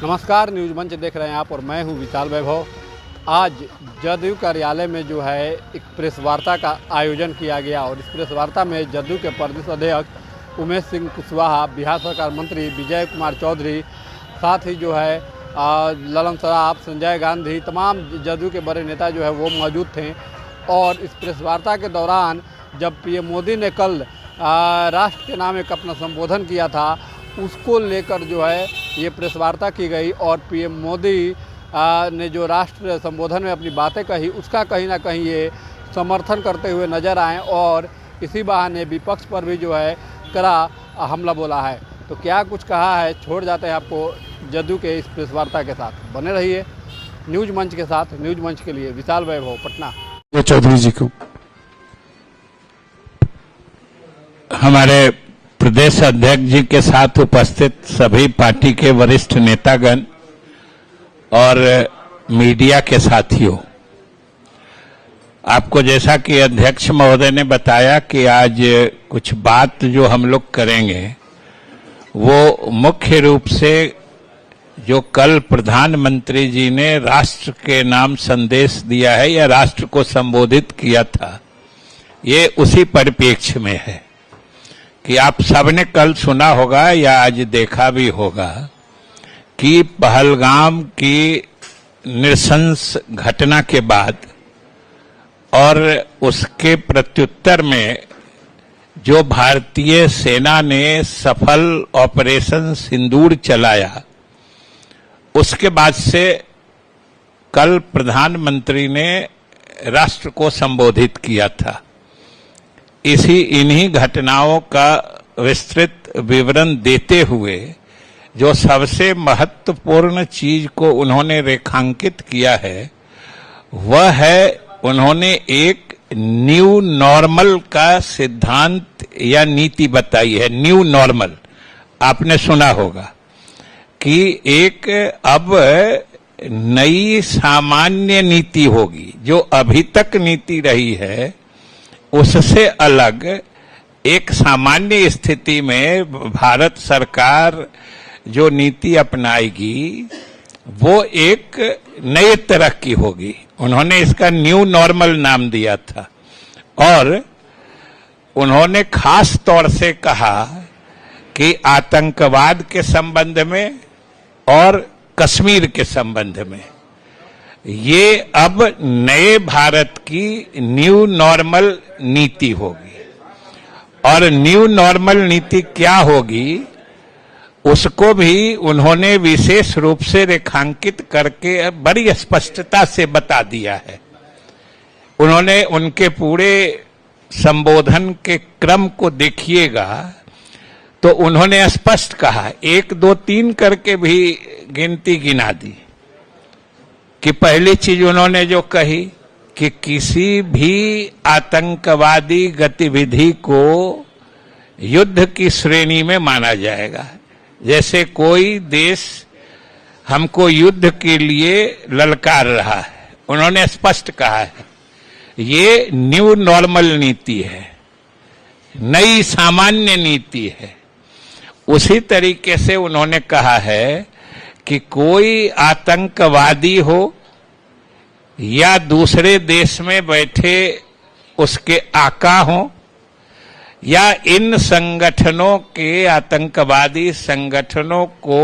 नमस्कार, न्यूज मंच देख रहे हैं आप और मैं हूं विशाल वैभव। आज जदयू कार्यालय में जो है एक प्रेस वार्ता का आयोजन किया गया और इस प्रेस वार्ता में जदयू के प्रदेश अध्यक्ष उमेश सिंह कुशवाहा, बिहार सरकार मंत्री विजय कुमार चौधरी, साथ ही जो है ललन सराफ, संजय गांधी, तमाम जदयू के बड़े नेता जो है वो मौजूद थे। और इस प्रेस वार्ता के दौरान जब पीएम मोदी ने कल राष्ट्र के नाम एक अपना संबोधन किया था, उसको लेकर जो है ये प्रेस वार्ता की गई और पीएम मोदी ने जो राष्ट्र संबोधन में अपनी बातें कही, उसका कहीं ना कहीं ये समर्थन करते हुए नज़र आए और इसी बहाने विपक्ष पर भी जो है कड़ा हमला बोला है। तो क्या कुछ कहा है, छोड़ जाते हैं आपको जदयू के इस प्रेस वार्ता के साथ। बने रहिए न्यूज मंच के साथ। न्यूज मंच के लिए विशाल वैभव, पटना। चौधरी जी को हमारे प्रदेश अध्यक्ष जी के साथ उपस्थित सभी पार्टी के वरिष्ठ नेतागण और मीडिया के साथियों, आपको जैसा कि अध्यक्ष महोदय ने बताया कि आज कुछ बात जो हम लोग करेंगे वो मुख्य रूप से जो कल प्रधानमंत्री जी ने राष्ट्र के नाम संदेश दिया है या राष्ट्र को संबोधित किया था, ये उसी परिप्रेक्ष्य में है कि आप सबने कल सुना होगा या आज देखा भी होगा कि पहलगाम की नृशंस घटना के बाद और उसके प्रत्युत्तर में जो भारतीय सेना ने सफल ऑपरेशन सिंदूर चलाया, उसके बाद से कल प्रधानमंत्री ने राष्ट्र को संबोधित किया था। इन्हीं घटनाओं का विस्तृत विवरण देते हुए जो सबसे महत्वपूर्ण चीज को उन्होंने रेखांकित किया है वह है उन्होंने एक न्यू नॉर्मल का सिद्धांत या नीति बताई है। न्यू नॉर्मल आपने सुना होगा कि एक अब नई सामान्य नीति होगी। जो अभी तक नीति रही है उससे अलग एक सामान्य स्थिति में भारत सरकार जो नीति अपनाएगी वो एक नए तरह की होगी। उन्होंने इसका न्यू नॉर्मल नाम दिया था और उन्होंने खास तौर से कहा कि आतंकवाद के संबंध में और कश्मीर के संबंध में ये अब नए भारत की न्यू नॉर्मल नीति होगी। और न्यू नॉर्मल नीति क्या होगी उसको भी उन्होंने विशेष रूप से रेखांकित करके बड़ी स्पष्टता से बता दिया है। उन्होंने उनके पूरे संबोधन के क्रम को देखिएगा तो उन्होंने स्पष्ट कहा, 1 2 3 करके भी गिनती गिना दी कि पहली चीज उन्होंने जो कही कि किसी भी आतंकवादी गतिविधि को युद्ध की श्रेणी में माना जाएगा। जैसे कोई देश हमको युद्ध के लिए ललकार रहा है, उन्होंने स्पष्ट कहा है ये न्यू नॉर्मल नीति है, नई सामान्य नीति है। उसी तरीके से उन्होंने कहा है कि कोई आतंकवादी हो या दूसरे देश में बैठे उसके आका हो या इन संगठनों के आतंकवादी संगठनों को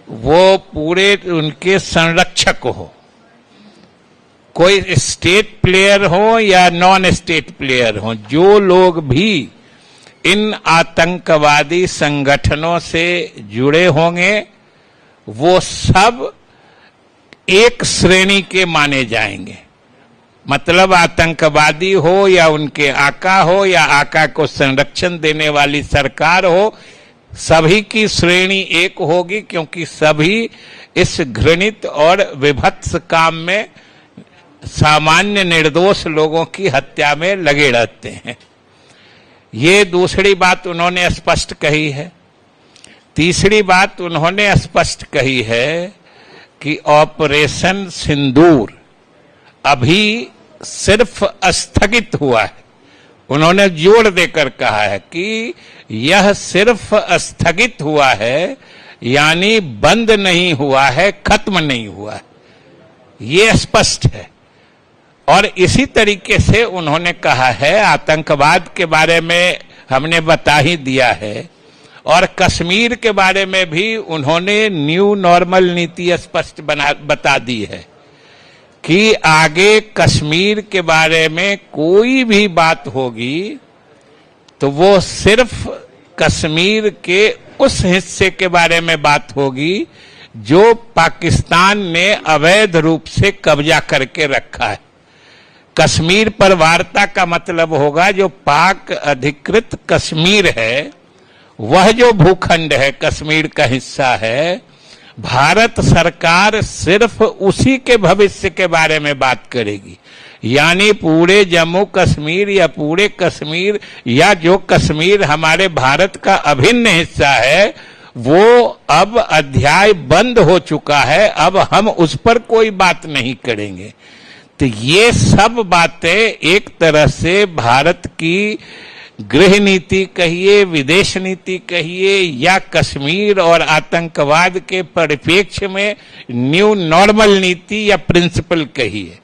वो पूरे उनके संरक्षक हो, कोई स्टेट प्लेयर हो या नॉन स्टेट प्लेयर हो, जो लोग भी इन आतंकवादी संगठनों से जुड़े होंगे वो सब एक श्रेणी के माने जाएंगे। मतलब आतंकवादी हो या उनके आका हो या आका को संरक्षण देने वाली सरकार हो, सभी की श्रेणी एक होगी, क्योंकि सभी इस घृणित और विभत्स काम में सामान्य निर्दोष लोगों की हत्या में लगे रहते हैं। ये दूसरी बात उन्होंने स्पष्ट कही है। तीसरी बात उन्होंने स्पष्ट कही है कि ऑपरेशन सिंदूर अभी सिर्फ स्थगित हुआ है। उन्होंने जोर देकर कहा है कि यह सिर्फ स्थगित हुआ है, यानी बंद नहीं हुआ है, खत्म नहीं हुआ है, ये स्पष्ट है। और इसी तरीके से उन्होंने कहा है, आतंकवाद के बारे में हमने बता ही दिया है, और कश्मीर के बारे में भी उन्होंने न्यू नॉर्मल नीति स्पष्ट बता दी है कि आगे कश्मीर के बारे में कोई भी बात होगी तो वो सिर्फ कश्मीर के उस हिस्से के बारे में बात होगी जो पाकिस्तान ने अवैध रूप से कब्जा करके रखा है। कश्मीर पर वार्ता का मतलब होगा जो पाक अधिकृत कश्मीर है, वह जो भूखंड है, कश्मीर का हिस्सा है, भारत सरकार सिर्फ उसी के भविष्य के बारे में बात करेगी। यानी पूरे जम्मू कश्मीर या पूरे कश्मीर या जो कश्मीर हमारे भारत का अभिन्न हिस्सा है, वो अब अध्याय बंद हो चुका है, अब हम उस पर कोई बात नहीं करेंगे। तो ये सब बातें एक तरह से भारत की गृह नीति कहिए, विदेश नीति कहिए, या कश्मीर और आतंकवाद के परिप्रेक्ष्य में न्यू नॉर्मल नीति या प्रिंसिपल कहिए,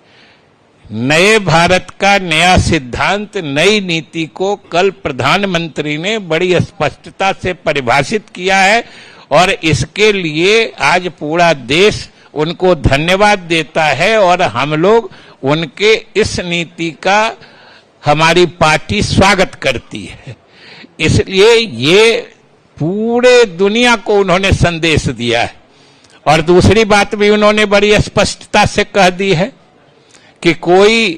नए भारत का नया सिद्धांत, नई नीति को कल प्रधानमंत्री ने बड़ी स्पष्टता से परिभाषित किया है। और इसके लिए आज पूरा देश उनको धन्यवाद देता है और हम लोग उनके इस नीति का, हमारी पार्टी स्वागत करती है। इसलिए ये पूरे दुनिया को उन्होंने संदेश दिया है। और दूसरी बात भी उन्होंने बड़ी स्पष्टता से कह दी है कि कोई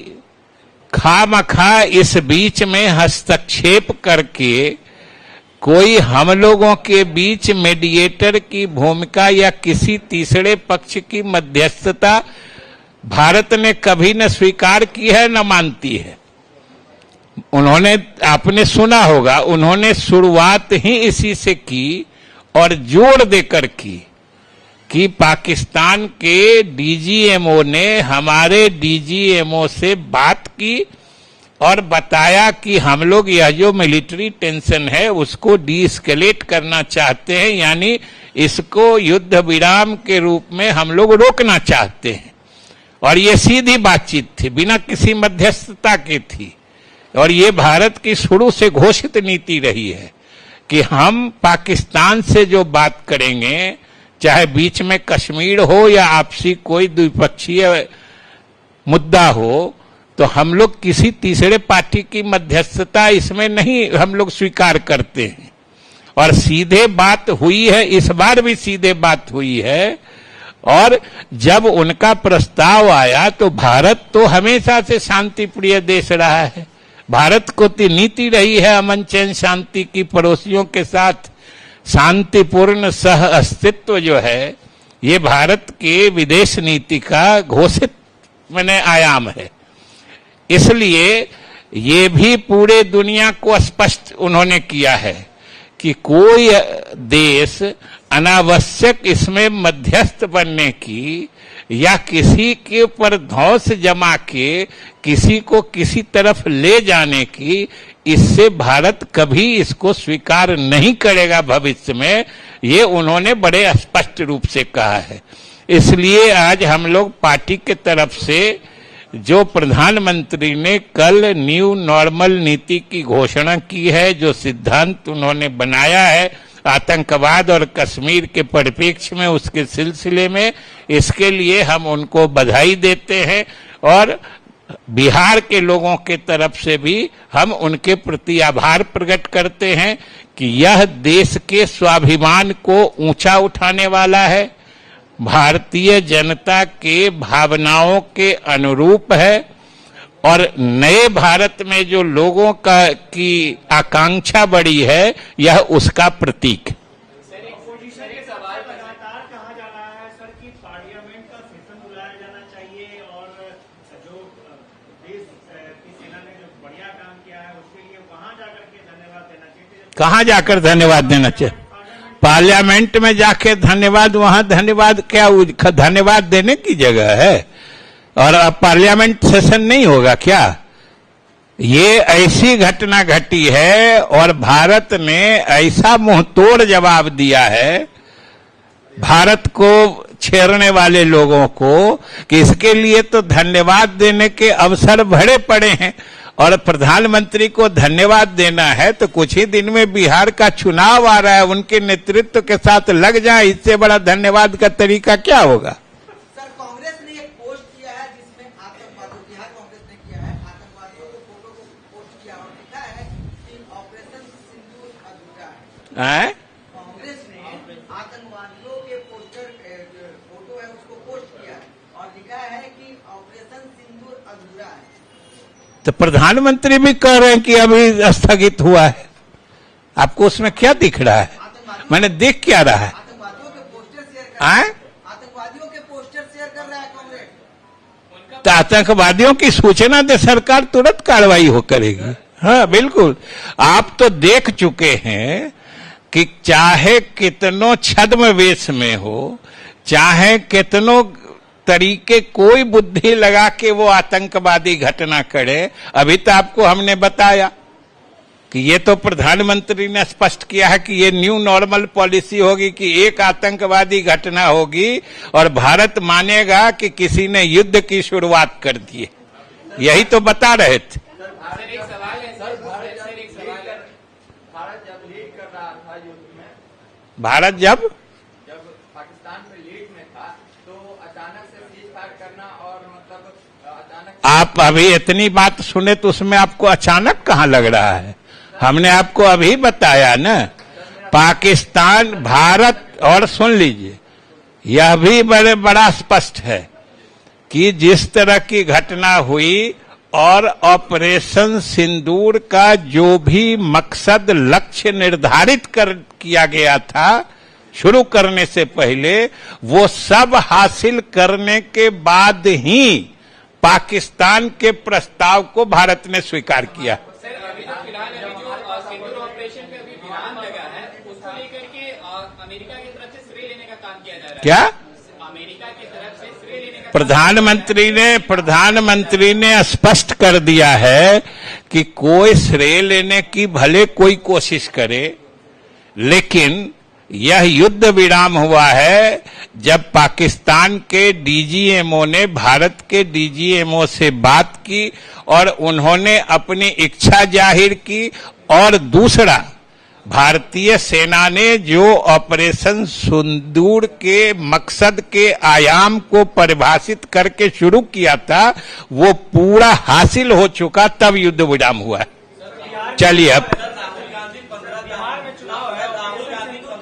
खामखा इस बीच में हस्तक्षेप करके कोई हम लोगों के बीच मीडिएटर की भूमिका या किसी तीसरे पक्ष की मध्यस्थता भारत ने कभी न स्वीकार की है, न मानती है। उन्होंने, आपने सुना होगा, उन्होंने शुरुआत ही इसी से की और जोर देकर की कि पाकिस्तान के डीजीएमओ ने हमारे डीजीएमओ से बात की और बताया कि हम लोग यह जो मिलिट्री टेंशन है उसको डीएस्केलेट करना चाहते हैं, यानी इसको युद्ध विराम के रूप में हम लोग रोकना चाहते हैं। और ये सीधी बातचीत थी, बिना किसी मध्यस्थता की थी। और ये भारत की शुरू से घोषित नीति रही है कि हम पाकिस्तान से जो बात करेंगे, चाहे बीच में कश्मीर हो या आपसी कोई द्विपक्षीय मुद्दा हो, तो हम लोग किसी तीसरे पार्टी की मध्यस्थता इसमें नहीं हम लोग स्वीकार करते हैं। और सीधे बात हुई है, इस बार भी सीधे बात हुई है। और जब उनका प्रस्ताव आया तो भारत तो हमेशा से शांति प्रिय देश रहा है, भारत को तो नीति रही है अमन चैन शांति की, पड़ोसियों के साथ शांतिपूर्ण सह अस्तित्व जो है, ये भारत के विदेश नीति का घोषित आयाम है। इसलिए ये भी पूरे दुनिया को स्पष्ट उन्होंने किया है कि कोई देश अनावश्यक इसमें मध्यस्थ बनने की या किसी के ऊपर धौंस जमा के किसी को किसी तरफ ले जाने की, इससे भारत कभी इसको स्वीकार नहीं करेगा भविष्य में। ये उन्होंने बड़े स्पष्ट रूप से कहा है। इसलिए आज हम लोग पार्टी के तरफ से जो प्रधानमंत्री ने कल न्यू नॉर्मल नीति की घोषणा की है, जो सिद्धांत उन्होंने बनाया है आतंकवाद और कश्मीर के परिप्रेक्ष्य में, उसके सिलसिले में, इसके लिए हम उनको बधाई देते हैं। और बिहार के लोगों के तरफ से भी हम उनके प्रति आभार प्रकट करते हैं कि यह देश के स्वाभिमान को ऊंचा उठाने वाला है, भारतीय जनता के भावनाओं के अनुरूप है और नए भारत में जो लोगों की आकांक्षा बढ़ी है, यह उसका प्रतीक है। कहाँ जाकर धन्यवाद देना चाहिए? पार्लियामेंट में जाके धन्यवाद, वहां धन्यवाद क्या, धन्यवाद देने की जगह है? और अब पार्लियामेंट सेशन नहीं होगा क्या? ये ऐसी घटना घटी है और भारत ने ऐसा मुंहतोड़ जवाब दिया है भारत को छेड़ने वाले लोगों को कि इसके लिए तो धन्यवाद देने के अवसर भरे पड़े हैं और प्रधानमंत्री को धन्यवाद देना है तो कुछ ही दिन में बिहार का चुनाव आ रहा है, उनके नेतृत्व के साथ लग जाए, इससे बड़ा धन्यवाद का तरीका क्या होगा। सर, कांग्रेस ने एक पोस्ट किया है जिसमें आतंकवादियों, बिहार कांग्रेस ने किया है, आतंकवादियों को फोटो को पोस्ट किया और लिखा है कि ऑपरेशन सिंदूर अधूरा है। कांग्रेस ने आतंकवादियों के पोस्टर फोटो है उसको पोस्ट किया है और लिखा है कि ऑपरेशन सिंदूर अधूरा है। तो प्रधानमंत्री भी कह रहे हैं कि अभी स्थगित हुआ है, आपको उसमें क्या दिख रहा है? मैंने देख क्या रहा है? आतंकवादियों के पोस्टर शेयर कर रहा है, आतंकवादियों के पोस्टर शेयर कर रहा है कांग्रेस। तो आतंकवादियों की सूचना दे सरकार, तुरंत कार्रवाई हो करेगी। हाँ बिल्कुल, आप तो देख चुके हैं कि चाहे कितनों छद्म वेश में हो, चाहे कितनों तरीके कोई बुद्धि लगा के वो आतंकवादी घटना करे, अभी तो आपको हमने बताया कि ये तो प्रधानमंत्री ने स्पष्ट किया है कि ये न्यू नॉर्मल पॉलिसी होगी कि एक आतंकवादी घटना होगी और भारत मानेगा कि किसी ने युद्ध की शुरुआत कर दी है, यही तो बता रहे थे। भारत जब पाकिस्तान में लीड में था तो अचानक से सीज फायर करना और मतलब अचानक आप अभी इतनी बात सुने तो उसमें आपको अचानक कहाँ लग रहा है? हमने आपको अभी बताया ना, पाकिस्तान भारत, और सुन लीजिए यह भी बड़ा स्पष्ट है कि जिस तरह की घटना हुई और ऑपरेशन सिंदूर का जो भी मकसद लक्ष्य निर्धारित किया गया था शुरू करने से पहले, वो सब हासिल करने के बाद ही पाकिस्तान के प्रस्ताव को भारत ने स्वीकार किया। सर, अभी तो फिलहाल जो सिंदूर ऑपरेशन पे अभी विराम लगा है, उसको लेकर के अमेरिका की तरफ से श्रेय लेने का काम किया जा रहा है। क्या अमेरिका की तरफ से श्रेय लेने का प्रधानमंत्री ने स्पष्ट कर दिया है कि कोई श्रेय लेने की भले कोई कोशिश करे, लेकिन यह युद्ध विराम हुआ है जब पाकिस्तान के डीजीएमओ ने भारत के डीजीएमओ से बात की और उन्होंने अपनी इच्छा जाहिर की, और दूसरा भारतीय सेना ने जो ऑपरेशन सिंदूर के मकसद के आयाम को परिभाषित करके शुरू किया था वो पूरा हासिल हो चुका, तब युद्ध विराम हुआ। चलिए अब बिहार में चुनाव है, राहुल गांधी का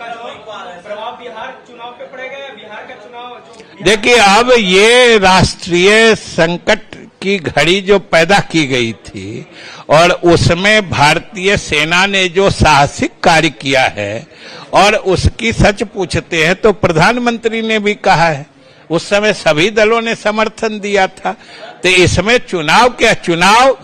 प्रभाव बिहार चुनाव पे पड़ेगा या बिहार का चुनाव? देखिए, अब ये राष्ट्रीय संकट की घड़ी जो पैदा की गई थी और उसमें भारतीय सेना ने जो साहसिक कार्य किया है और उसकी सच पूछते हैं तो प्रधानमंत्री ने भी कहा है, उस समय सभी दलों ने समर्थन दिया था। तो इसमें चुनाव क्या, चुनाव